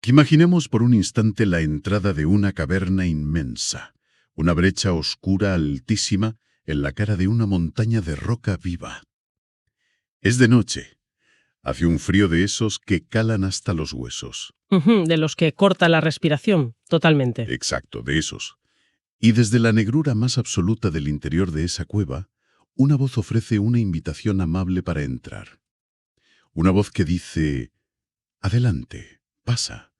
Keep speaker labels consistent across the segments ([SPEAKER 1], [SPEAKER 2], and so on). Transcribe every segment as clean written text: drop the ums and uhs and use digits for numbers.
[SPEAKER 1] Imaginemos por un instante la entrada de una caverna inmensa, una brecha oscura altísima en la cara de una montaña de roca viva. Es de noche. Hace un frío de esos que calan hasta los huesos.
[SPEAKER 2] Ujú, de los que corta la respiración, totalmente.
[SPEAKER 1] Exacto, de esos. Y desde la negrura más absoluta del interior de esa cueva, una voz ofrece una invitación amable para entrar. Una voz que dice: adelante, pasa,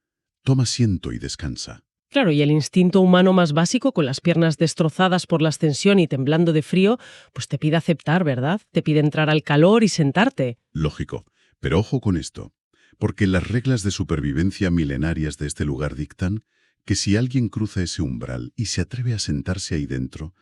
[SPEAKER 1] toma asiento y descansa.
[SPEAKER 2] Claro, y el instinto humano más básico, con las piernas destrozadas por la ascensión y temblando de frío, pues te pide aceptar, ¿verdad? Te pide entrar al calor y sentarte.
[SPEAKER 1] Lógico, pero ojo con esto, porque las reglas de supervivencia milenarias de este lugar dictan que si alguien cruza ese umbral y se atreve a sentarse ahí dentro,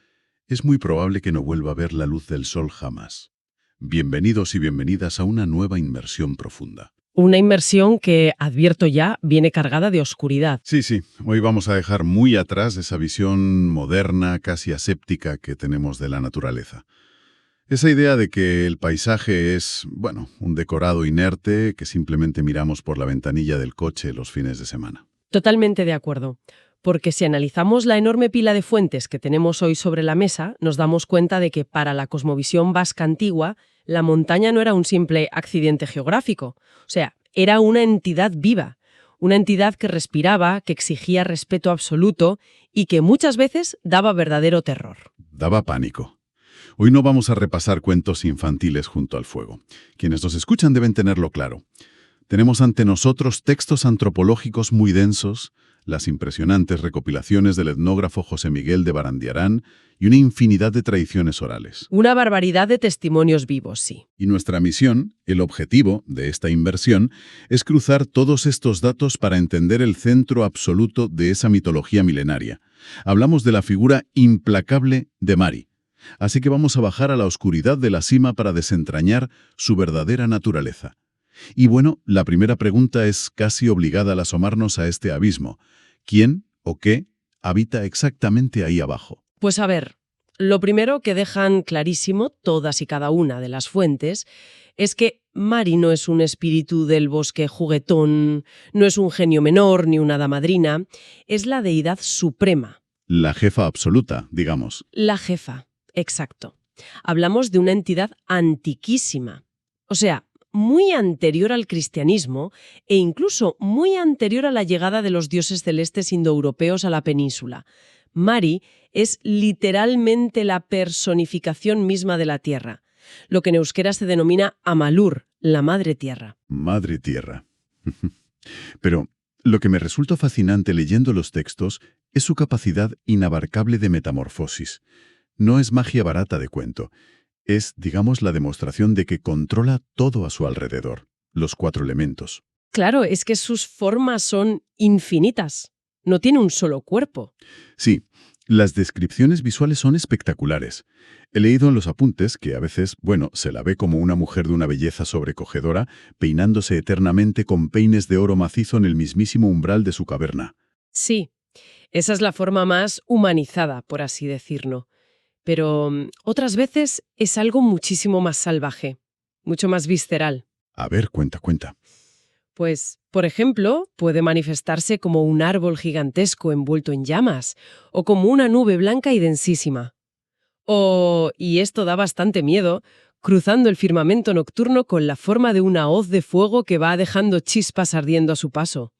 [SPEAKER 1] es muy probable que no vuelva a ver la luz del sol jamás. Bienvenidos y bienvenidas a una nueva inmersión profunda.
[SPEAKER 2] Una inmersión que, advierto ya, viene cargada de oscuridad.
[SPEAKER 1] Sí, hoy vamos a dejar muy atrás esa visión moderna, casi aséptica que tenemos de la naturaleza. Esa idea de que el paisaje es, bueno, un decorado inerte que simplemente miramos por la ventanilla del coche los fines de semana.
[SPEAKER 2] Totalmente de acuerdo. Porque si analizamos la enorme pila de fuentes que tenemos hoy sobre la mesa, nos damos cuenta de que para la cosmovisión vasca antigua, la montaña no era un simple accidente geográfico. O sea, era una entidad viva, una entidad que respiraba, que exigía respeto absoluto y que muchas veces daba verdadero terror.
[SPEAKER 1] Daba pánico. Hoy no vamos a repasar cuentos infantiles junto al fuego. Quienes nos escuchan deben tenerlo claro. Tenemos ante nosotros textos antropológicos muy densos, las impresionantes recopilaciones del etnógrafo José Miguel de Barandiarán y una infinidad de tradiciones orales.
[SPEAKER 2] Una barbaridad de testimonios vivos, sí.
[SPEAKER 1] Y nuestra misión, el objetivo de esta inversión, es cruzar todos estos datos para entender el centro absoluto de esa mitología milenaria. Hablamos de la figura implacable de Mari. Así que vamos a bajar a la oscuridad de la cima para desentrañar su verdadera naturaleza. Y bueno, la primera pregunta es casi obligada al asomarnos a este abismo. ¿Quién o qué habita exactamente ahí abajo?
[SPEAKER 2] Pues a ver, lo primero que dejan clarísimo todas y cada una de las fuentes es que Mari no es un espíritu del bosque juguetón, no es un genio menor ni una hada madrina, es la deidad suprema,
[SPEAKER 1] La jefa absoluta, digamos.
[SPEAKER 2] la jefa, exacto. Hablamos de una entidad antiquísima, o sea, muy anterior al cristianismo e incluso muy anterior a la llegada de los dioses celestes indoeuropeos a la península. Mari es literalmente la personificación misma de la tierra, lo que en euskera se denomina Amalur, la madre tierra.
[SPEAKER 1] Madre tierra. Pero lo que me resulta fascinante leyendo los textos es su capacidad inabarcable de metamorfosis. No es magia barata de cuento. Es, digamos, la demostración de que controla todo a su alrededor, los 4 elementos.
[SPEAKER 2] Claro, es que sus formas son infinitas. No tiene un solo cuerpo.
[SPEAKER 1] Sí, las descripciones visuales son espectaculares. He leído en los apuntes que a veces, bueno, se la ve como una mujer de una belleza sobrecogedora, peinándose eternamente con peines de oro macizo en el mismísimo umbral de su caverna.
[SPEAKER 2] Sí, esa es la forma más humanizada, por así decirlo. Pero otras veces es algo muchísimo más salvaje, mucho más visceral.
[SPEAKER 1] A ver, cuenta.
[SPEAKER 2] Pues, por ejemplo, puede manifestarse como un árbol gigantesco envuelto en llamas, o como una nube blanca y densísima. O, y esto da bastante miedo, cruzando el firmamento nocturno con la forma de una hoz de fuego que va dejando chispas ardiendo a su paso.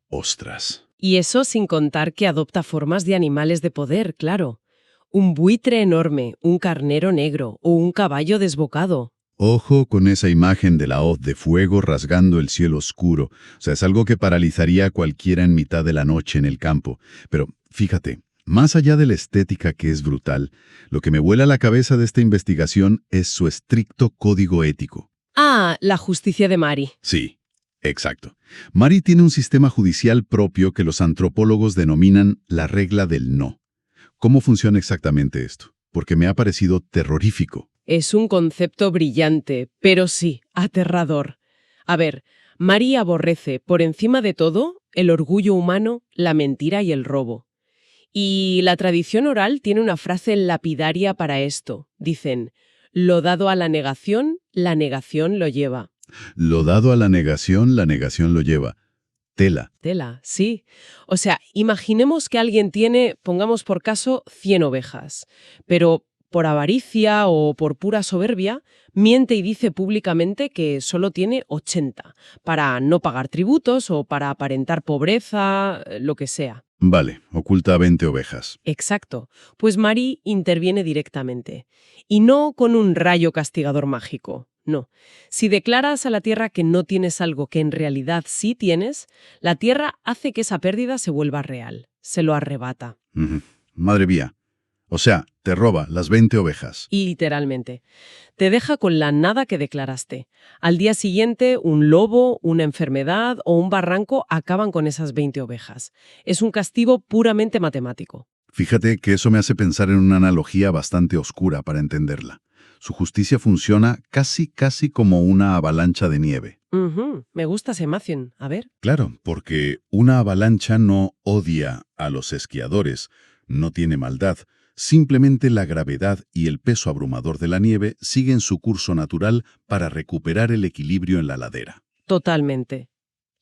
[SPEAKER 1] ¡Ostras!
[SPEAKER 2] Y eso sin contar que adopta formas de animales de poder, claro. Un buitre enorme, un carnero negro o un caballo desbocado.
[SPEAKER 1] Ojo con esa imagen de la hoz de fuego rasgando el cielo oscuro. O sea, es algo que paralizaría a cualquiera en mitad de la noche en el campo. Pero fíjate, más allá de la estética que es brutal, lo que me vuela la cabeza de esta investigación es su estricto código ético.
[SPEAKER 2] Ah, la justicia de Mari.
[SPEAKER 1] Sí, exacto. Mari tiene un sistema judicial propio que los antropólogos denominan la regla del no. ¿Cómo funciona exactamente esto? Porque me ha parecido terrorífico.
[SPEAKER 2] Es un concepto brillante, pero sí, aterrador. A ver, Mari aborrece, por encima de todo, el orgullo humano, la mentira y el robo. Y la tradición oral tiene una frase lapidaria para esto. Dicen, lo dado a la negación lo lleva.
[SPEAKER 1] Lo dado a la negación lo lleva. Tela.
[SPEAKER 2] Tela, sí. O sea, imaginemos que alguien tiene, pongamos por caso, 100 ovejas, pero por avaricia o por pura soberbia, miente y dice públicamente que solo tiene 80, para no pagar tributos o para aparentar pobreza, lo que sea.
[SPEAKER 1] Vale, oculta 20 ovejas.
[SPEAKER 2] Exacto. Pues Mari interviene directamente. Y no con un rayo castigador mágico. No. Si declaras a la tierra que no tienes algo que en realidad sí tienes, la tierra hace que esa pérdida se vuelva real. Se lo arrebata.
[SPEAKER 1] Ujú. Madre mía. O sea, te roba las 20 ovejas.
[SPEAKER 2] Y literalmente. Te deja con la nada que declaraste. Al día siguiente, un lobo, una enfermedad o un barranco acaban con esas 20 ovejas. Es un castigo puramente matemático.
[SPEAKER 1] Fíjate que eso me hace pensar en una analogía bastante oscura para entenderla. Su justicia funciona casi como una avalancha de nieve.
[SPEAKER 2] Ujú, me gusta esa imagen. A ver.
[SPEAKER 1] Claro, porque una avalancha no odia a los esquiadores, no tiene maldad. Simplemente la gravedad y el peso abrumador de la nieve siguen su curso natural para recuperar el equilibrio en la ladera.
[SPEAKER 2] Totalmente.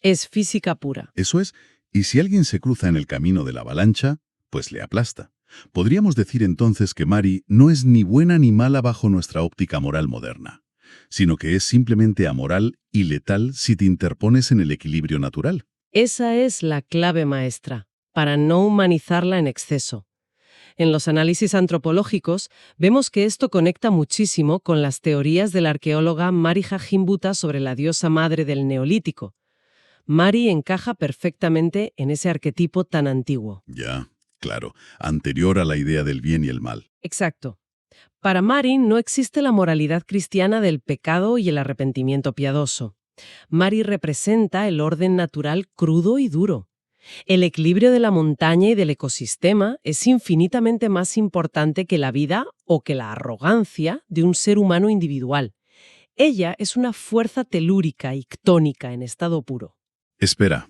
[SPEAKER 2] Es física pura.
[SPEAKER 1] Eso es, y si alguien se cruza en el camino de la avalancha, pues le aplasta. Podríamos decir entonces que Mari no es ni buena ni mala bajo nuestra óptica moral moderna, sino que es simplemente amoral y letal si te interpones en el equilibrio natural.
[SPEAKER 2] Esa es la clave maestra, para no humanizarla en exceso. En los análisis antropológicos vemos que esto conecta muchísimo con las teorías de la arqueóloga Mari Himbuta sobre la diosa madre del Neolítico. Mari encaja perfectamente en ese arquetipo tan antiguo.
[SPEAKER 1] Ya, claro, anterior a la idea del bien y el mal.
[SPEAKER 2] Exacto. Para Mari no existe la moralidad cristiana del pecado y el arrepentimiento piadoso. Mari representa el orden natural crudo y duro. El equilibrio de la montaña y del ecosistema es infinitamente más importante que la vida o que la arrogancia de un ser humano individual. Ella es una fuerza telúrica y ctónica en estado puro.
[SPEAKER 1] Espera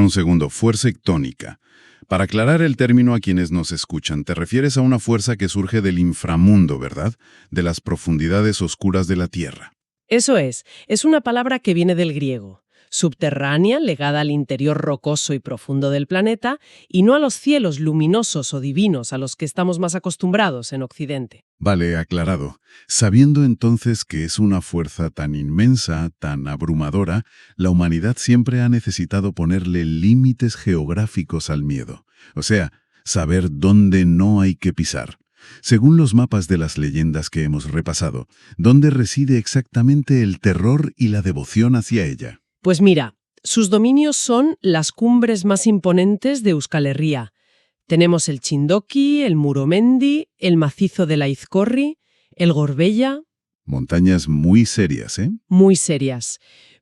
[SPEAKER 1] un segundo, fuerza ictónica. Para aclarar el término a quienes nos escuchan, te refieres a una fuerza que surge del inframundo, ¿verdad? De las profundidades oscuras de la Tierra.
[SPEAKER 2] Eso es una palabra que viene del griego, subterránea, legada al interior rocoso y profundo del planeta, y no a los cielos luminosos o divinos a los que estamos más acostumbrados en Occidente.
[SPEAKER 1] Vale, aclarado. Sabiendo entonces que es una fuerza tan inmensa, tan abrumadora, la humanidad siempre ha necesitado ponerle límites geográficos al miedo. O sea, saber dónde no hay que pisar. Según los mapas de las leyendas que hemos repasado, ¿dónde reside exactamente el terror y la devoción hacia ella?
[SPEAKER 2] Pues mira, sus dominios son las cumbres más imponentes de Euskal Herria. Tenemos el Chindoki, el Muromendi, el macizo de la Izcorri, el Gorbella.
[SPEAKER 1] Montañas muy serias, ¿eh?
[SPEAKER 2] Muy serias.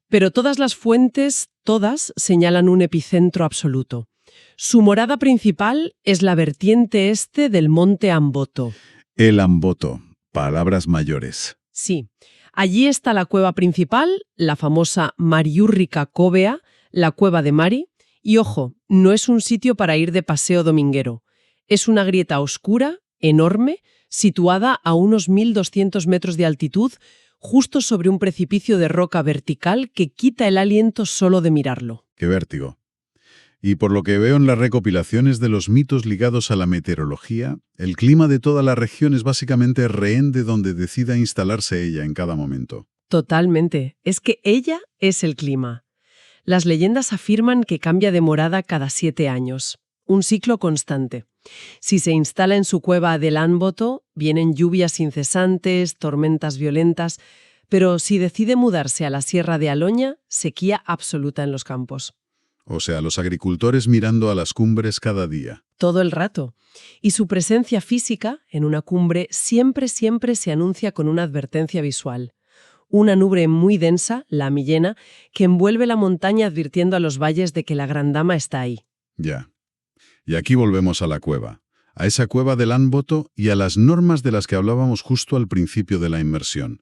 [SPEAKER 2] Pero todas las fuentes, todas, señalan un epicentro absoluto. Su morada principal es la vertiente este del monte Amboto.
[SPEAKER 1] El Amboto, palabras mayores.
[SPEAKER 2] Sí, allí está la cueva principal, la famosa Mariúrrica Cóvea, la cueva de Mari. Y ojo, no es un sitio para ir de paseo dominguero. Es una grieta oscura, enorme, situada a unos 1200 metros de altitud, justo sobre un precipicio de roca vertical que quita el aliento solo de mirarlo.
[SPEAKER 1] ¡Qué vértigo! Y por lo que veo en las recopilaciones de los mitos ligados a la meteorología, el clima de toda la región es básicamente rehén de donde decida instalarse ella en cada momento.
[SPEAKER 2] Totalmente. Es que ella es el clima. Las leyendas afirman que cambia de morada cada 7 años. Un ciclo constante. Si se instala en su cueva del Amboto, vienen lluvias incesantes, tormentas violentas, pero si decide mudarse a la Sierra de Aloña, sequía absoluta en los campos.
[SPEAKER 1] O sea, los agricultores mirando a las cumbres cada día.
[SPEAKER 2] Todo el rato. Y su presencia física en una cumbre siempre se anuncia con una advertencia visual. Una nube muy densa, la Millena, que envuelve la montaña advirtiendo a los valles de que la gran dama está ahí.
[SPEAKER 1] Ya. Y aquí volvemos a la cueva. A esa cueva del Amboto y a las normas de las que hablábamos justo al principio de la inmersión.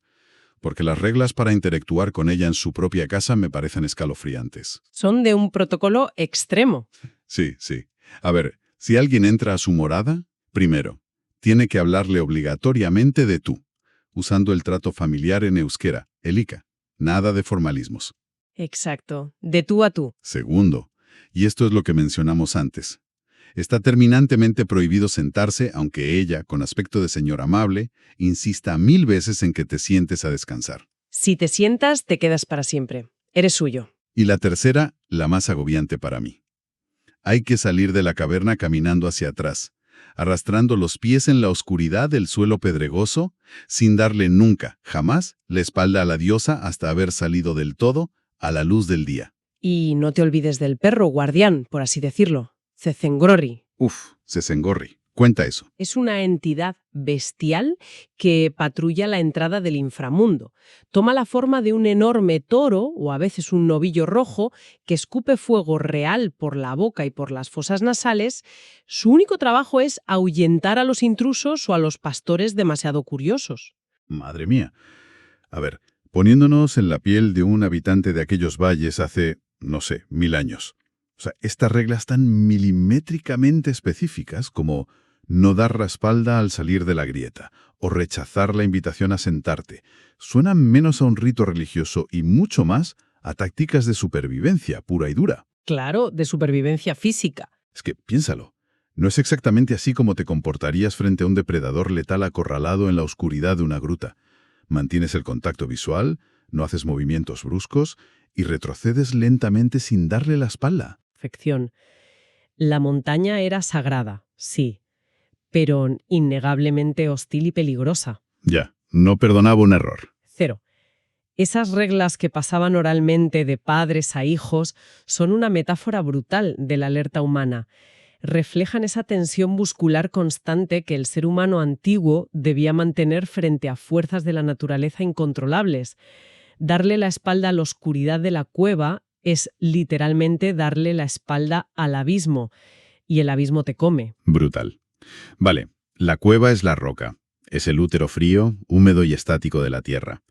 [SPEAKER 1] Porque las reglas para interactuar con ella en su propia casa me parecen escalofriantes.
[SPEAKER 2] Son de un protocolo extremo.
[SPEAKER 1] Sí. A ver, si alguien entra a su morada, primero, tiene que hablarle obligatoriamente de tú, usando el trato familiar en euskera, elika. Nada de formalismos.
[SPEAKER 2] Exacto, de tú a tú.
[SPEAKER 1] Segundo, y esto es lo que mencionamos antes, está terminantemente prohibido sentarse aunque ella, con aspecto de señor amable, insista 1000 veces en que te sientes a descansar.
[SPEAKER 2] Si te sientas, te quedas para siempre. Eres suyo.
[SPEAKER 1] Y la tercera, la más agobiante para mí. Hay que salir de la caverna caminando hacia atrás, arrastrando los pies en la oscuridad del suelo pedregoso, sin darle nunca, jamás, la espalda a la diosa hasta haber salido del todo a la luz del día.
[SPEAKER 2] Y no te olvides del perro guardián, por así decirlo, Cecengrori.
[SPEAKER 1] Uf, Sesengorri. Cuenta eso.
[SPEAKER 2] Es una entidad bestial que patrulla la entrada del inframundo. Toma la forma de un enorme toro, o a veces un novillo rojo, que escupe fuego real por la boca y por las fosas nasales. Su único trabajo es ahuyentar a los intrusos o a los pastores demasiado curiosos.
[SPEAKER 1] Madre mía. A ver, poniéndonos en la piel de un habitante de aquellos valles hace, no sé, 1000 años. O sea, estas reglas tan milimétricamente específicas como no dar la espalda al salir de la grieta o rechazar la invitación a sentarte, suenan menos a un rito religioso y mucho más a tácticas de supervivencia pura y dura.
[SPEAKER 2] Claro, de supervivencia física.
[SPEAKER 1] Es que, piénsalo, no es exactamente así como te comportarías frente a un depredador letal acorralado en la oscuridad de una gruta. Mantienes el contacto visual, no haces movimientos bruscos y retrocedes lentamente sin darle la espalda.
[SPEAKER 2] Perfección. La montaña era sagrada, sí, pero innegablemente hostil y peligrosa.
[SPEAKER 1] Ya, no perdonaba un error.
[SPEAKER 2] Cero. Esas reglas que pasaban oralmente de padres a hijos son una metáfora brutal de la alerta humana. Reflejan esa tensión muscular constante que el ser humano antiguo debía mantener frente a fuerzas de la naturaleza incontrolables. Darle la espalda a la oscuridad de la cueva es literalmente darle la espalda al abismo, y el abismo te come.
[SPEAKER 1] Brutal. Vale, la cueva es la roca. Es el útero frío, húmedo y estático de la tierra.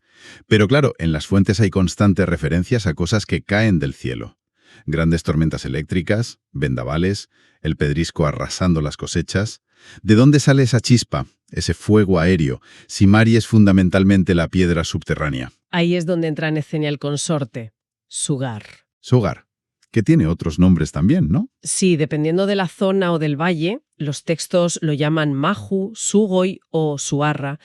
[SPEAKER 1] Pero claro, en las fuentes hay constantes referencias a cosas que caen del cielo. Grandes tormentas eléctricas, vendavales, el pedrisco arrasando las cosechas. ¿De dónde sale esa chispa, ese fuego aéreo, si Mari es fundamentalmente la piedra subterránea?
[SPEAKER 2] Ahí es donde entra en escena el consorte, Sugar.
[SPEAKER 1] Sugar, que tiene otros nombres también, ¿no?
[SPEAKER 2] Sí, dependiendo de la zona o del valle, los textos lo llaman Maju, Sugoi o Suarra,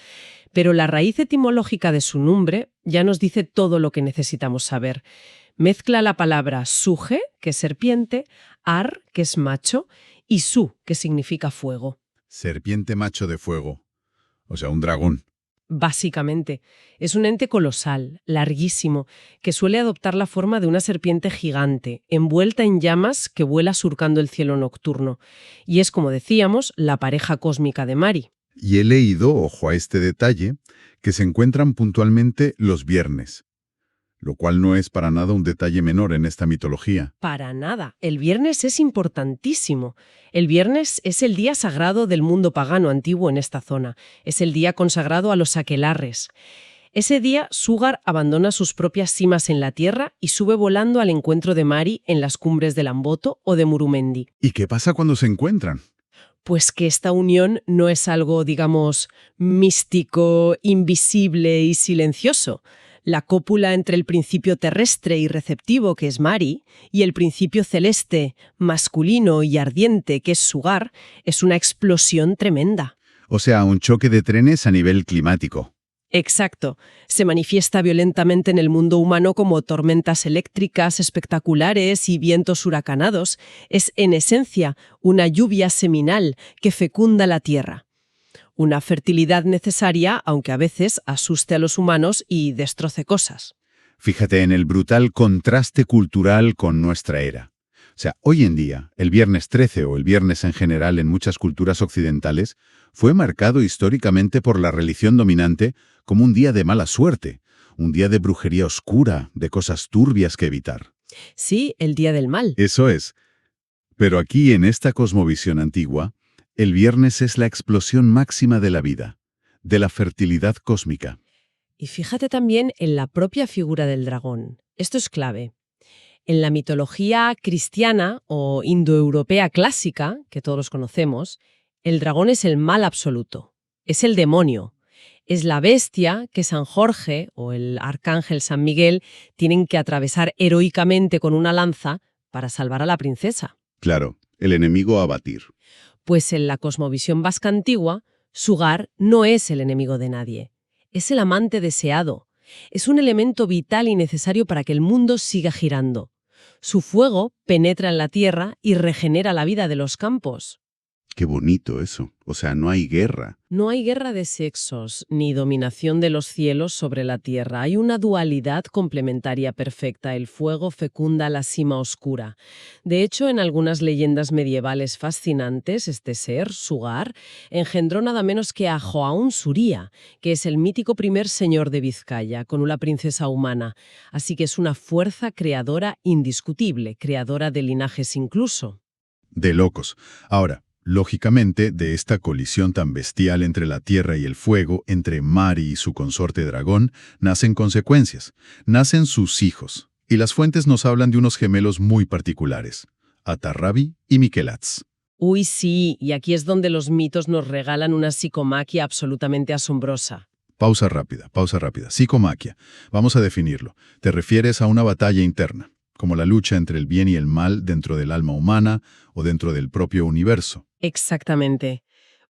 [SPEAKER 2] pero la raíz etimológica de su nombre ya nos dice todo lo que necesitamos saber. Mezcla la palabra suje, que es serpiente, ar, que es macho, y su, que significa fuego.
[SPEAKER 1] Serpiente macho de fuego. O sea, un dragón.
[SPEAKER 2] Básicamente, es un ente colosal, larguísimo, que suele adoptar la forma de una serpiente gigante, envuelta en llamas que vuela surcando el cielo nocturno. Y es, como decíamos, la pareja cósmica de Mari.
[SPEAKER 1] Y he leído, ojo a este detalle, que se encuentran puntualmente los viernes, lo cual no es para nada un detalle menor en esta mitología.
[SPEAKER 2] Para nada. El viernes es importantísimo. El viernes es el día sagrado del mundo pagano antiguo en esta zona. Es el día consagrado a los aquelarres. Ese día, Sugar abandona sus propias cimas en la tierra y sube volando al encuentro de Mari en las cumbres de Lamboto o de Murumendi.
[SPEAKER 1] ¿Y qué pasa cuando se encuentran?
[SPEAKER 2] Pues que esta unión no es algo, digamos, místico, invisible y silencioso. La cópula entre el principio terrestre y receptivo, que es Mari, y el principio celeste, masculino y ardiente, que es Sugar, es una explosión tremenda.
[SPEAKER 1] O sea, un choque de trenes a nivel climático.
[SPEAKER 2] Exacto. Se manifiesta violentamente en el mundo humano como tormentas eléctricas espectaculares y vientos huracanados. Es, en esencia, una lluvia seminal que fecunda la tierra. Una fertilidad necesaria, aunque a veces asuste a los humanos y destroce cosas.
[SPEAKER 1] Fíjate en el brutal contraste cultural con nuestra era. O sea, hoy en día, el viernes 13 o el viernes en general en muchas culturas occidentales fue marcado históricamente por la religión dominante como un día de mala suerte, un día de brujería oscura, de cosas turbias que evitar.
[SPEAKER 2] Sí, el día del mal.
[SPEAKER 1] Eso es. Pero aquí, en esta cosmovisión antigua, el viernes es la explosión máxima de la vida, de la fertilidad cósmica.
[SPEAKER 2] Y fíjate también en la propia figura del dragón. Esto es clave. En la mitología cristiana o indoeuropea clásica, que todos conocemos, el dragón es el mal absoluto, es el demonio. Es la bestia que San Jorge o el arcángel San Miguel tienen que atravesar heroicamente con una lanza para salvar a la princesa.
[SPEAKER 1] Claro, el enemigo a abatir.
[SPEAKER 2] Pues en la cosmovisión vasca antigua, Sugar no es el enemigo de nadie. Es el amante deseado. Es un elemento vital y necesario para que el mundo siga girando. Su fuego penetra en la tierra y regenera la vida de los campos.
[SPEAKER 1] Qué bonito eso. O sea, no hay guerra.
[SPEAKER 2] No hay guerra de sexos ni dominación de los cielos sobre la tierra. Hay una dualidad complementaria perfecta. El fuego fecunda la cima oscura. De hecho, en algunas leyendas medievales fascinantes, este ser, Sugar, engendró nada menos que a Joaún Suría, que es el mítico primer señor de Vizcaya, con una princesa humana. Así que es una fuerza creadora indiscutible, creadora de linajes incluso.
[SPEAKER 1] De locos. Ahora, lógicamente, de esta colisión tan bestial entre la tierra y el fuego, entre Mari y su consorte dragón, nacen consecuencias. Nacen sus hijos. Y las fuentes nos hablan de unos gemelos muy particulares, Atarrabi y Miquelats.
[SPEAKER 2] Uy, sí, y aquí es donde los mitos nos regalan una psicomaquia absolutamente asombrosa.
[SPEAKER 1] Pausa rápida. Psicomaquia. Vamos a definirlo. Te refieres a una batalla interna, como la lucha entre el bien y el mal dentro del alma humana o dentro del propio universo.
[SPEAKER 2] Exactamente.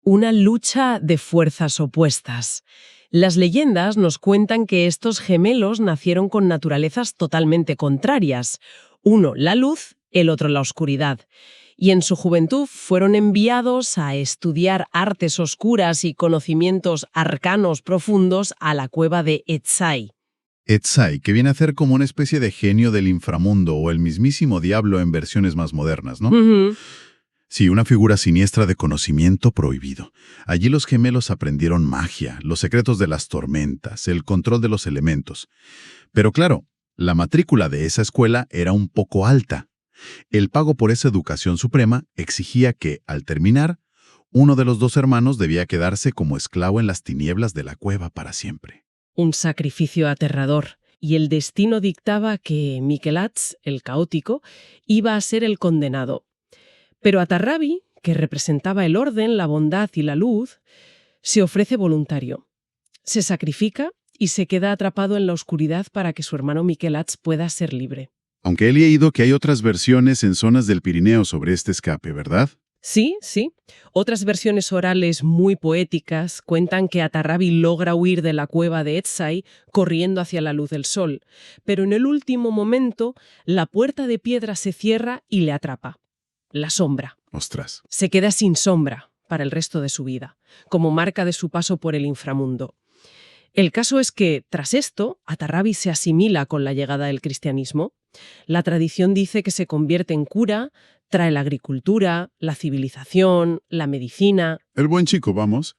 [SPEAKER 2] Una lucha de fuerzas opuestas. Las leyendas nos cuentan que estos gemelos nacieron con naturalezas totalmente contrarias. Uno la luz, el otro la oscuridad. Y en su juventud fueron enviados a estudiar artes oscuras y conocimientos arcanos profundos a la cueva de Etzai.
[SPEAKER 1] Etzai, que viene a ser como una especie de genio del inframundo o el mismísimo diablo en versiones más modernas, ¿no?
[SPEAKER 2] Ujú.
[SPEAKER 1] Sí, una figura siniestra de conocimiento prohibido. Allí los gemelos aprendieron magia, los secretos de las tormentas, el control de los elementos. Pero claro, la matrícula de esa escuela era un poco alta. El pago por esa educación suprema exigía que, al terminar, uno de los dos hermanos debía quedarse como esclavo en las tinieblas de la cueva para siempre.
[SPEAKER 2] Un sacrificio aterrador. Y el destino dictaba que Miquelats, el caótico, iba a ser el condenado. Pero Atarrabi, que representaba el orden, la bondad y la luz, se ofrece voluntario. Se sacrifica y se queda atrapado en la oscuridad para que su hermano Miquelats pueda ser libre.
[SPEAKER 1] Aunque he leído que hay otras versiones en zonas del Pirineo sobre este escape, ¿verdad?
[SPEAKER 2] Sí, sí. Otras versiones orales muy poéticas cuentan que Atarrabi logra huir de la cueva de Etzai corriendo hacia la luz del sol, pero en el último momento la puerta de piedra se cierra y le atrapa. La sombra.
[SPEAKER 1] Ostras.
[SPEAKER 2] Se queda sin sombra para el resto de su vida, como marca de su paso por el inframundo. El caso es que, tras esto, Atarrabi se asimila con la llegada del cristianismo. La tradición dice que se convierte en cura, trae la agricultura, la civilización, la medicina,
[SPEAKER 1] El buen chico, vamos.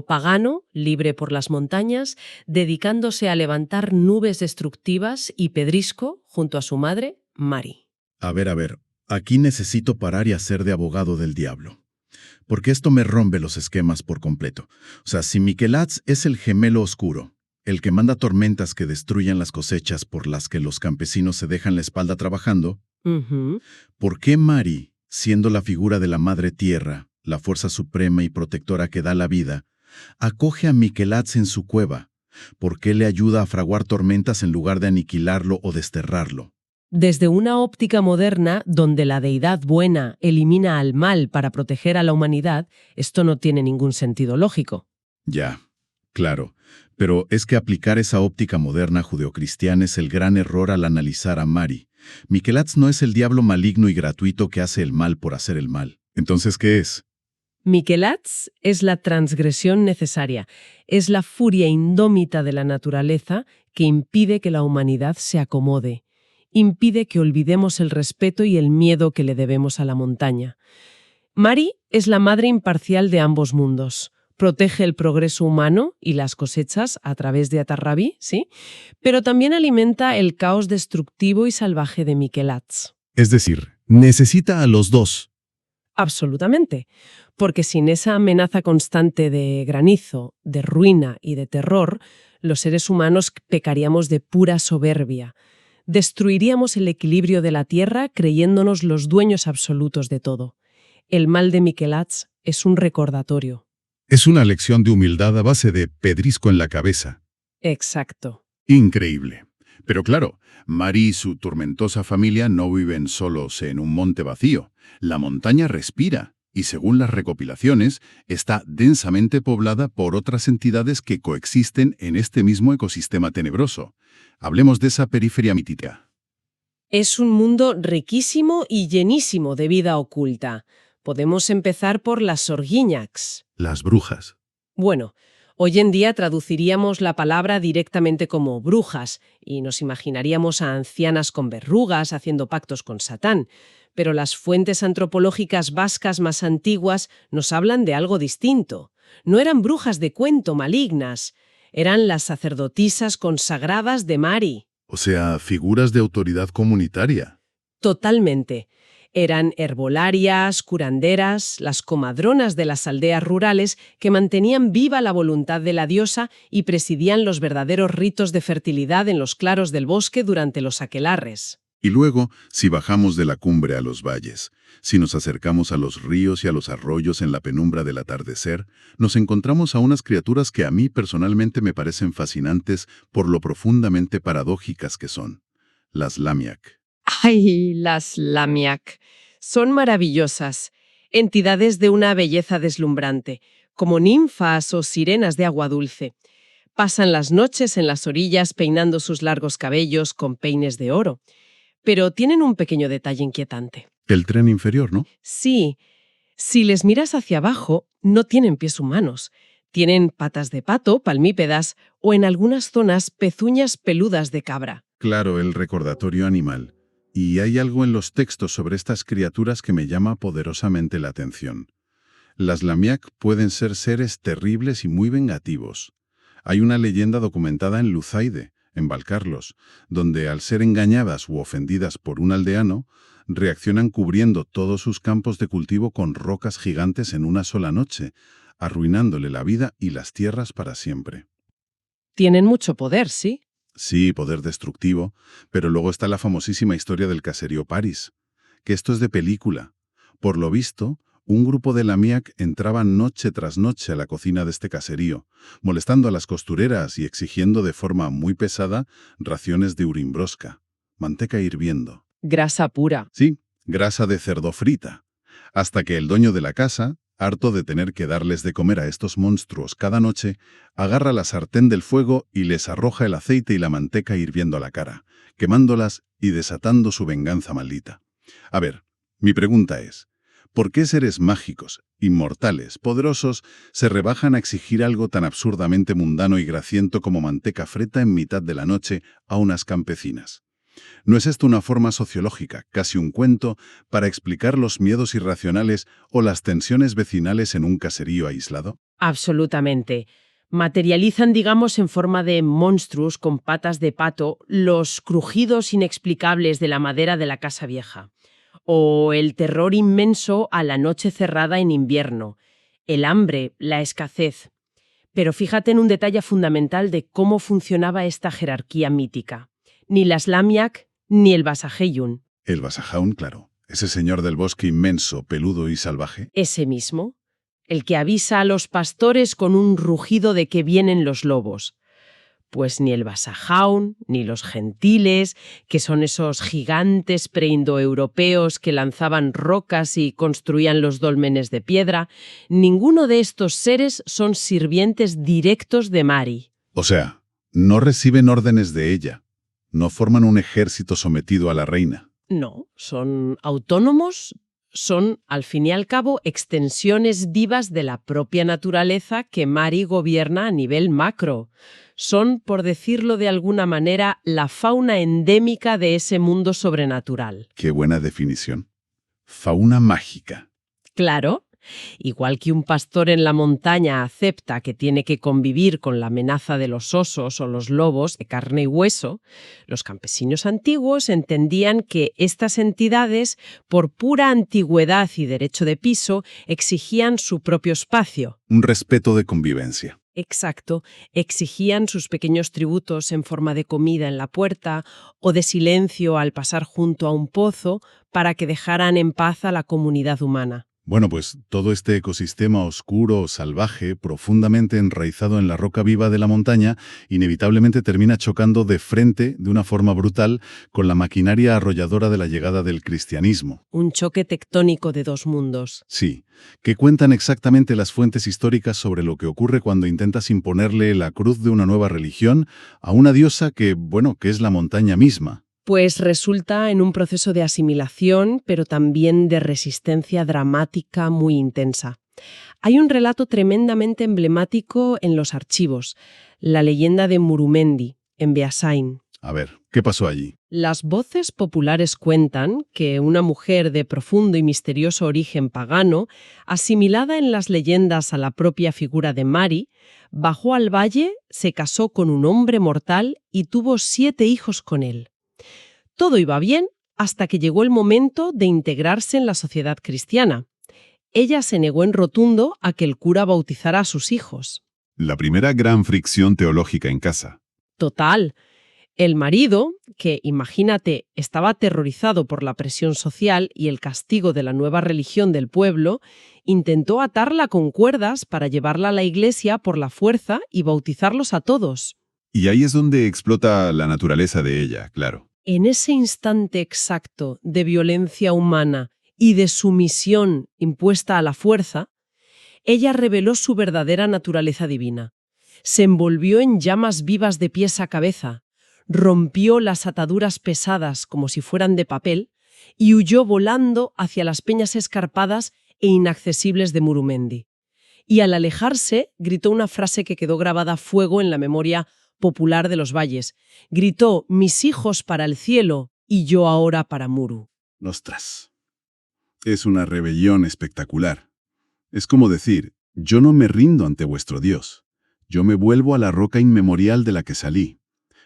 [SPEAKER 2] pagano, libre por las montañas, dedicándose a levantar nubes destructivas y pedrisco junto a su madre, Mari.
[SPEAKER 1] A ver. Aquí necesito parar y hacer de abogado del diablo. Porque esto me rompe los esquemas por completo. O sea, si Miquelats es el gemelo oscuro, el que manda tormentas que destruyan las cosechas por las que los campesinos se dejan la espalda trabajando,
[SPEAKER 2] Ujú.
[SPEAKER 1] ¿por qué Mari, siendo la figura de la Madre Tierra, la fuerza suprema y protectora que da la vida, acoge a Miquelats en su cueva? ¿Por qué le ayuda a fraguar tormentas en lugar de aniquilarlo o desterrarlo?
[SPEAKER 2] Desde una óptica moderna, donde la deidad buena elimina al mal para proteger a la humanidad, esto no tiene ningún sentido lógico.
[SPEAKER 1] Ya, claro. Pero es que aplicar esa óptica moderna judeocristiana es el gran error al analizar a Mari. Miquelats no es el diablo maligno y gratuito que hace el mal por hacer el mal. Entonces, ¿qué es?
[SPEAKER 2] Miquelats es la transgresión necesaria, es la furia indómita de la naturaleza que impide que la humanidad se acomode, impide que olvidemos el respeto y el miedo que le debemos a la montaña. Mari es la madre imparcial de ambos mundos. Protege el progreso humano y las cosechas a través de Atarrabi, ¿sí? Pero también alimenta el caos destructivo y salvaje de Miquelats.
[SPEAKER 1] Es decir, necesita a los dos.
[SPEAKER 2] Absolutamente, porque sin esa amenaza constante de granizo, de ruina y de terror, los seres humanos pecaríamos de pura soberbia. Destruiríamos el equilibrio de la tierra creyéndonos los dueños absolutos de todo. El mal de Miquelats es un recordatorio.
[SPEAKER 1] Es una lección de humildad a base de pedrisco en la cabeza.
[SPEAKER 2] Exacto.
[SPEAKER 1] Increíble. Pero claro, Mari y su tormentosa familia no viven solos en un monte vacío. La montaña respira y, según las recopilaciones, está densamente poblada por otras entidades que coexisten en este mismo ecosistema tenebroso. Hablemos de esa periferia mítica.
[SPEAKER 2] Es un mundo riquísimo y llenísimo de vida oculta. Podemos empezar por las Sorguiñacs.
[SPEAKER 1] Las brujas.
[SPEAKER 2] Bueno, hoy en día traduciríamos la palabra directamente como brujas y nos imaginaríamos a ancianas con verrugas haciendo pactos con Satán, pero las fuentes antropológicas vascas más antiguas nos hablan de algo distinto. No eran brujas de cuento malignas, eran las sacerdotisas consagradas de Mari.
[SPEAKER 1] O sea, figuras de autoridad comunitaria.
[SPEAKER 2] Totalmente. Eran herbolarias, curanderas, las comadronas de las aldeas rurales que mantenían viva la voluntad de la diosa y presidían los verdaderos ritos de fertilidad en los claros del bosque durante los aquelarres.
[SPEAKER 1] Y luego, si bajamos de la cumbre a los valles, si nos acercamos a los ríos y a los arroyos en la penumbra del atardecer, nos encontramos a unas criaturas que a mí personalmente me parecen fascinantes por lo profundamente paradójicas que son. Las Lamiak.
[SPEAKER 2] ¡Ay, las Lamiak! Son maravillosas, entidades de una belleza deslumbrante, como ninfas o sirenas de agua dulce. Pasan las noches en las orillas peinando sus largos cabellos con peines de oro. Pero tienen un pequeño detalle inquietante.
[SPEAKER 1] El tren inferior, ¿no?
[SPEAKER 2] Sí, si les miras hacia abajo, no tienen pies humanos. Tienen patas de pato, palmípedas, o en algunas zonas pezuñas peludas de cabra.
[SPEAKER 1] Claro, el recordatorio animal. Y hay algo en los textos sobre estas criaturas que me llama poderosamente la atención. Las Lamiak pueden ser seres terribles y muy vengativos. Hay una leyenda documentada en Luzaide, en Valcarlos, donde al ser engañadas u ofendidas por un aldeano, reaccionan cubriendo todos sus campos de cultivo con rocas gigantes en una sola noche, arruinándole la vida y las tierras para siempre.
[SPEAKER 2] Tienen mucho poder, ¿sí?
[SPEAKER 1] Sí, poder destructivo, pero luego está la famosísima historia del caserío Paris, que esto es de película. Por lo visto, un grupo de Lamiak entraba noche tras noche a la cocina de este caserío, molestando a las costureras y exigiendo de forma muy pesada raciones de urimbrosca, manteca hirviendo.
[SPEAKER 2] Grasa pura.
[SPEAKER 1] Sí, grasa de cerdo frita. Hasta que el dueño de la casa, harto de tener que darles de comer a estos monstruos cada noche, agarra la sartén del fuego y les arroja el aceite y la manteca hirviendo a la cara, quemándolas y desatando su venganza maldita. A ver, mi pregunta es, ¿por qué seres mágicos, inmortales, poderosos, se rebajan a exigir algo tan absurdamente mundano y grasiento como manteca frita en mitad de la noche a unas campesinas? ¿No es esto una forma sociológica, casi un cuento, para explicar los miedos irracionales o las tensiones vecinales en un caserío aislado?
[SPEAKER 2] Absolutamente. Materializan, digamos, en forma de monstruos con patas de pato los crujidos inexplicables de la madera de la casa vieja. O el terror inmenso a la noche cerrada en invierno. El hambre, la escasez. Pero fíjate en un detalle fundamental de cómo funcionaba esta jerarquía mítica. Ni las Lamiak ni el Basajeyun.
[SPEAKER 1] El Basajaun, claro. Ese señor del bosque inmenso, peludo y salvaje.
[SPEAKER 2] Ese mismo. El que avisa a los pastores con un rugido de que vienen los lobos. Pues ni el Basajaun, ni los gentiles, que son esos gigantes preindoeuropeos que lanzaban rocas y construían los dólmenes de piedra, ninguno de estos seres son sirvientes directos de Mari.
[SPEAKER 1] O sea, no reciben órdenes de ella. No forman un ejército sometido a la reina.
[SPEAKER 2] No, son autónomos, son, al fin y al cabo, extensiones vivas de la propia naturaleza que Mari gobierna a nivel macro. Son, por decirlo de alguna manera, la fauna endémica de ese mundo sobrenatural.
[SPEAKER 1] Qué buena definición. Fauna mágica.
[SPEAKER 2] Claro, igual que un pastor en la montaña acepta que tiene que convivir con la amenaza de los osos o los lobos de carne y hueso, los campesinos antiguos entendían que estas entidades, por pura antigüedad y derecho de piso, exigían su propio espacio.
[SPEAKER 1] Un respeto de convivencia.
[SPEAKER 2] Exacto, exigían sus pequeños tributos en forma de comida en la puerta o de silencio al pasar junto a un pozo para que dejaran en paz a la comunidad humana.
[SPEAKER 1] Bueno, pues todo este ecosistema oscuro, salvaje, profundamente enraizado en la roca viva de la montaña, inevitablemente termina chocando de frente, de una forma brutal, con la maquinaria arrolladora de la llegada del cristianismo.
[SPEAKER 2] Un choque tectónico de dos mundos.
[SPEAKER 1] Sí, que cuentan exactamente las fuentes históricas sobre lo que ocurre cuando intentas imponerle la cruz de una nueva religión a una diosa que, bueno, que es la montaña misma.
[SPEAKER 2] Pues resulta en un proceso de asimilación, pero también de resistencia dramática muy intensa. Hay un relato tremendamente emblemático en los archivos, la leyenda de Murumendi, en Beasain.
[SPEAKER 1] A ver, ¿qué pasó allí?
[SPEAKER 2] Las voces populares cuentan que una mujer de profundo y misterioso origen pagano, asimilada en las leyendas a la propia figura de Mari, bajó al valle, se casó con un hombre mortal y tuvo 7 hijos con él. Todo iba bien hasta que llegó el momento de integrarse en la sociedad cristiana. Ella se negó en rotundo a que el cura bautizara a sus hijos.
[SPEAKER 3] La primera gran fricción teológica en casa.
[SPEAKER 2] Total. El marido, que, imagínate, estaba aterrorizado por la presión social y el castigo de la nueva religión del pueblo, intentó atarla con cuerdas para llevarla a la iglesia por la fuerza y bautizarlos a todos.
[SPEAKER 3] Y ahí es donde explota la naturaleza de ella, claro.
[SPEAKER 2] En ese instante exacto de violencia humana y de sumisión impuesta a la fuerza, ella reveló su verdadera naturaleza divina. Se envolvió en llamas vivas de pies a cabeza, rompió las ataduras pesadas como si fueran de papel y huyó volando hacia las peñas escarpadas e inaccesibles de Murumendi. Y al alejarse, gritó una frase que quedó grabada a fuego en la memoria popular de los valles. Gritó: «Mis hijos para el cielo y yo ahora para Muru».
[SPEAKER 1] Ostras. Es una rebelión espectacular. Es como decir, yo no me rindo ante vuestro Dios. Yo me vuelvo a la roca inmemorial de la que salí.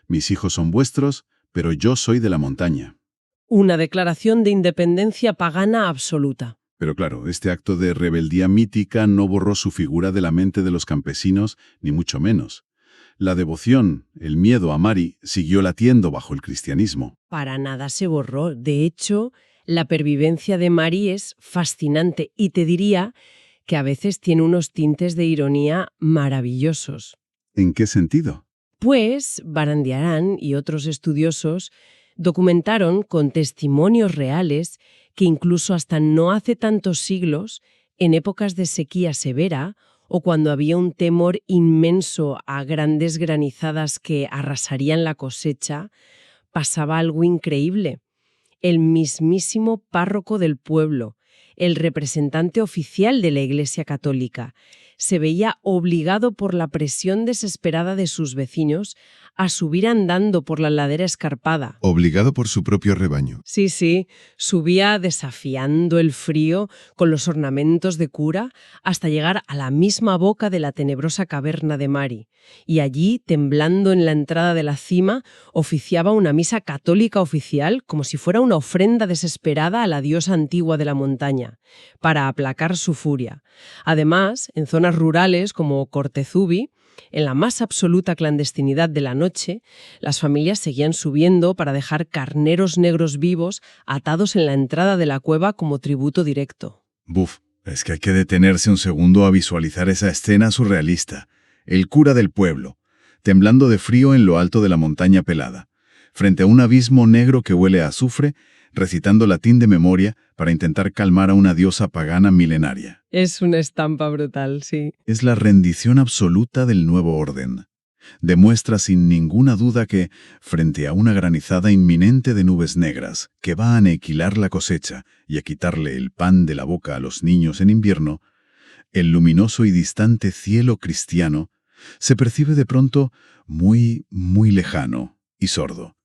[SPEAKER 1] Mis hijos son vuestros, pero yo soy de la montaña.
[SPEAKER 2] Una declaración de independencia pagana absoluta.
[SPEAKER 1] Pero claro, este acto de rebeldía mítica no borró su figura de la mente de los campesinos, ni mucho menos. La devoción, el miedo a Mari, siguió latiendo bajo el cristianismo.
[SPEAKER 2] Para nada se borró. De hecho, la pervivencia de Mari es fascinante y te diría que a veces tiene unos tintes de ironía maravillosos.
[SPEAKER 1] ¿En qué sentido?
[SPEAKER 2] Pues Barandiarán y otros estudiosos documentaron con testimonios reales que incluso hasta no hace tantos siglos, en épocas de sequía severa o cuando había un temor inmenso a grandes granizadas que arrasarían la cosecha, pasaba algo increíble. El mismísimo párroco del pueblo, el representante oficial de la Iglesia Católica, se veía obligado por la presión desesperada de sus vecinos a subir andando por la ladera escarpada.
[SPEAKER 3] Obligado por su propio rebaño.
[SPEAKER 2] Sí, subía desafiando el frío con los ornamentos de cura hasta llegar a la misma boca de la tenebrosa caverna de Mari, y allí, temblando en la entrada de la cima, oficiaba una misa católica oficial como si fuera una ofrenda desesperada a la diosa antigua de la montaña, para aplacar su furia. Además, en zonas rurales como Cortezubi, en la más absoluta clandestinidad de la noche, las familias seguían subiendo para dejar carneros negros vivos atados en la entrada de la cueva como tributo directo.
[SPEAKER 1] Buf, es que hay que detenerse un segundo a visualizar esa escena surrealista. El cura del pueblo, temblando de frío en lo alto de la montaña pelada, frente a un abismo negro que huele a azufre, recitando latín de memoria para intentar calmar a una diosa pagana milenaria.
[SPEAKER 2] Es una estampa brutal, sí.
[SPEAKER 1] Es la rendición absoluta del nuevo orden. Demuestra sin ninguna duda que, frente a una granizada inminente de nubes negras que va a aniquilar la cosecha y a quitarle el pan de la boca a los niños en invierno, el luminoso y distante cielo cristiano se percibe de pronto muy, muy lejano y sordo.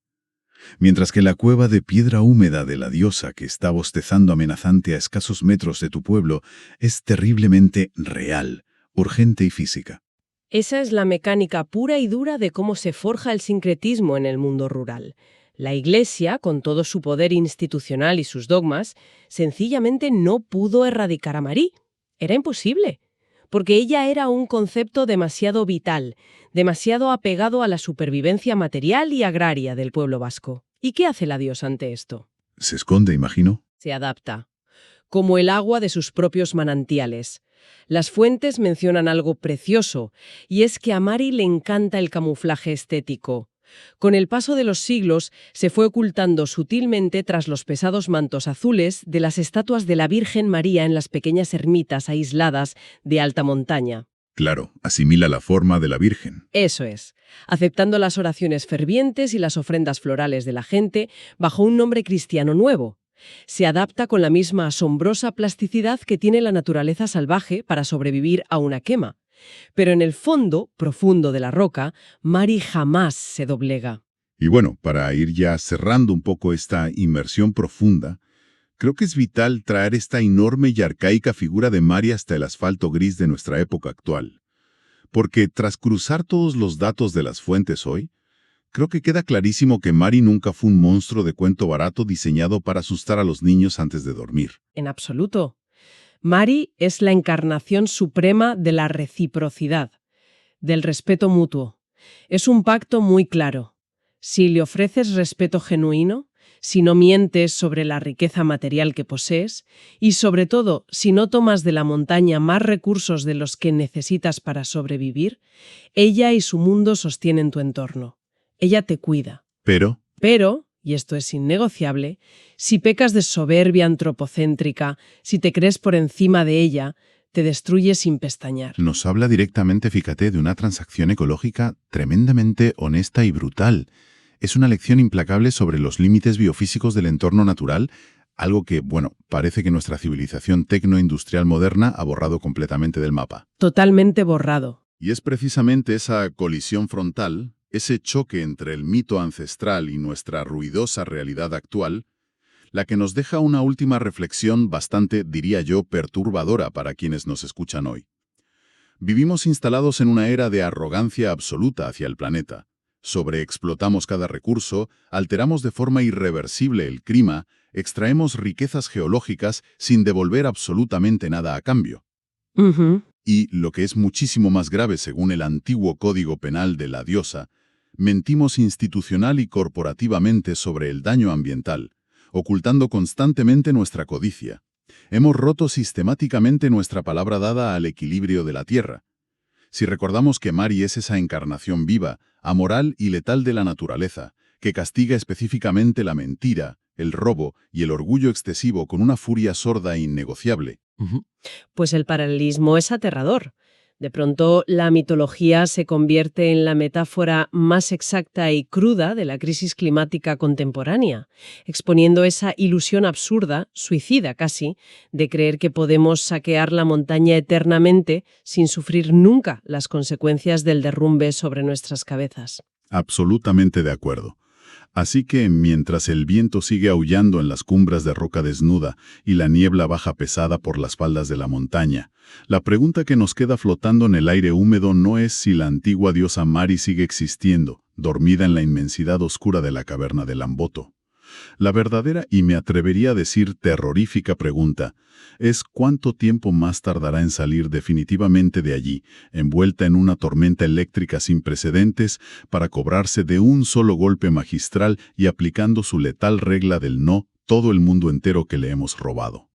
[SPEAKER 1] Mientras que la cueva de piedra húmeda de la diosa que está bostezando amenazante a escasos metros de tu pueblo es terriblemente real, urgente y física.
[SPEAKER 2] Esa es la mecánica pura y dura de cómo se forja el sincretismo en el mundo rural. La Iglesia, con todo su poder institucional y sus dogmas, sencillamente no pudo erradicar a Marí. Era imposible, porque ella era un concepto demasiado vital, demasiado apegado a la supervivencia material y agraria del pueblo vasco. ¿Y qué hace la diosa ante esto?
[SPEAKER 1] ¿Se esconde, imagino?
[SPEAKER 2] Se adapta. como el agua de sus propios manantiales. Las fuentes mencionan algo precioso, y es que a Mari le encanta el camuflaje estético. Con el paso de los siglos se fue ocultando sutilmente tras los pesados mantos azules de las estatuas de la Virgen María en las pequeñas ermitas aisladas de alta montaña.
[SPEAKER 1] Claro, asimila la forma de la Virgen.
[SPEAKER 2] Eso es, aceptando las oraciones fervientes y las ofrendas florales de la gente bajo un nombre cristiano nuevo. Se adapta con la misma asombrosa plasticidad que tiene la naturaleza salvaje para sobrevivir a una quema. Pero en el fondo profundo de la roca, Mari jamás se doblega.
[SPEAKER 1] Y bueno, para ir ya cerrando un poco esta inmersión profunda, creo que es vital traer esta enorme y arcaica figura de Mari hasta el asfalto gris de nuestra época actual. Porque tras cruzar todos los datos de las fuentes hoy, creo que queda clarísimo que Mari nunca fue un monstruo de cuento barato diseñado para asustar a los niños antes de dormir.
[SPEAKER 2] En absoluto. Mari es la encarnación suprema de la reciprocidad, del respeto mutuo. Es un pacto muy claro. Si le ofreces respeto genuino, si no mientes sobre la riqueza material que posees y, sobre todo, si no tomas de la montaña más recursos de los que necesitas para sobrevivir, ella y su mundo sostienen tu entorno. Ella te cuida.
[SPEAKER 1] Pero,
[SPEAKER 2] y esto es innegociable, si pecas de soberbia antropocéntrica, si te crees por encima de ella, te destruye sin pestañear.
[SPEAKER 1] nos habla directamente, fíjate, de una transacción ecológica tremendamente honesta y brutal. Es una lección implacable sobre los límites biofísicos del entorno natural, algo que, bueno, parece que nuestra civilización tecnoindustrial moderna ha borrado completamente del mapa.
[SPEAKER 2] Totalmente borrado.
[SPEAKER 1] Y es precisamente esa colisión frontal, ese choque entre el mito ancestral y nuestra ruidosa realidad actual, la que nos deja una última reflexión bastante, diría yo, perturbadora para quienes nos escuchan hoy. Vivimos instalados en una era de arrogancia absoluta hacia el planeta. Sobreexplotamos cada recurso, alteramos de forma irreversible el clima, extraemos riquezas geológicas sin devolver absolutamente nada a cambio.
[SPEAKER 2] Ujú.
[SPEAKER 1] Y, lo que es muchísimo más grave según el antiguo Código Penal de la diosa, mentimos institucional y corporativamente sobre el daño ambiental, ocultando constantemente nuestra codicia. Hemos roto sistemáticamente nuestra palabra dada al equilibrio de la Tierra. Si recordamos que Mari es esa encarnación viva, amoral y letal de la naturaleza, que castiga específicamente la mentira, el robo y el orgullo excesivo con una furia sorda e innegociable.
[SPEAKER 2] Pues el paralelismo es aterrador. De pronto, la mitología se convierte en la metáfora más exacta y cruda de la crisis climática contemporánea, exponiendo esa ilusión absurda, suicida casi, de creer que podemos saquear la montaña eternamente sin sufrir nunca las consecuencias del derrumbe sobre nuestras cabezas.
[SPEAKER 1] Absolutamente de acuerdo. Así que, mientras el viento sigue aullando en las cumbres de roca desnuda y la niebla baja pesada por las faldas de la montaña, la pregunta que nos queda flotando en el aire húmedo no es si la antigua diosa Mari sigue existiendo, dormida en la inmensidad oscura de la caverna de Lamboto. La verdadera, y me atrevería a decir terrorífica pregunta, es cuánto tiempo más tardará en salir definitivamente de allí, envuelta en una tormenta eléctrica sin precedentes, para cobrarse de un solo golpe magistral y aplicando su letal regla del no, todo el mundo entero que le hemos robado.